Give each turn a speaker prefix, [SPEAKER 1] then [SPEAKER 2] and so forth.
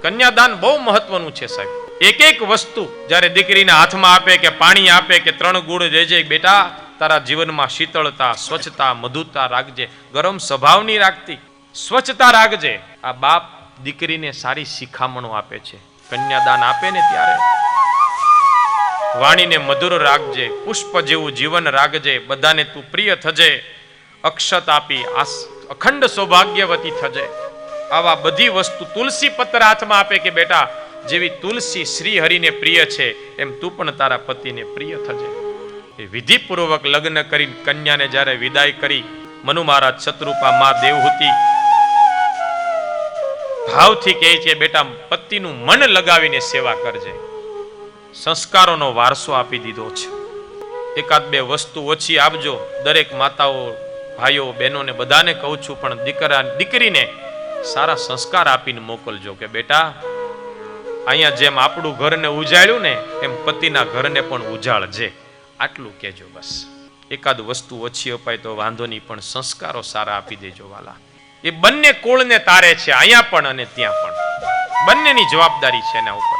[SPEAKER 1] કન્યાદાન બહુ મહત્વનું છે સાહેબ. એક એક વસ્તુ જ્યારે દીકરીના હાથમાં આપે કે પાણી આપે કે 3 ગુણ દેજે, બેટા તારા જીવનમાં શીતળતા, સ્વચ્છતા, મધુરતા રાખજે. ગરમ સ્વભાવની રાખતી, સ્વચ્છતા રાખજે. આ બાપ દીકરીને સારી શિખામણો આપે છે. કન્યાદાન આપે ને ત્યારે વાણીને મધુર રાખજે, પુષ્પ જેવું જીવન રાખજે, બધાને તું પ્રિય થજે, અક્ષત આપી અખંડ સૌભાગ્યવતી થજે. આવા બધી વસ્તુ તુલસી પત્ર હાથમાં આપે કે બેટા જેવી તુલસી શ્રી હરિને પ્રિય છે એમ તું પણ તારા પતિને પ્રિય થજે. એ વિધિપૂર્વક લગ્ન કરી કન્યાને જ્યારે વિદાય કરી, મનુ મહારાજ શત્રુપા મા દેવહૂતિ ભાવથી કહે છે, બેટા પતિનું મન લગાવીને સેવા કરજે. સંસ્કારોનો વારસો આપી દીધો છે. એકાદ બે વસ્તુ ઓછી આપજો. દરેક માતાઓ, ભાઈઓ, બહેનોને બધાને કહું છું, પણ દીકરીને સારા સંસ્કાર આપીને મોકલજો કે બેટા અહીંયા જેમ આપણું ઘરને ઉજાળ્યું ને એમ પતિના ઘરને પણ ઉજાળજે. આટલું કહેજો બસ. એકાદ વસ્તુ ઓછી અપાય તો વાંધો નહીં, પણ સંસ્કારો સારા આપી દેજો વાલા. એ બંને કુળને તારે છે, અહીંયા પણ અને ત્યાં પણ. બંનેની જવાબદારી છે એના ઉપર.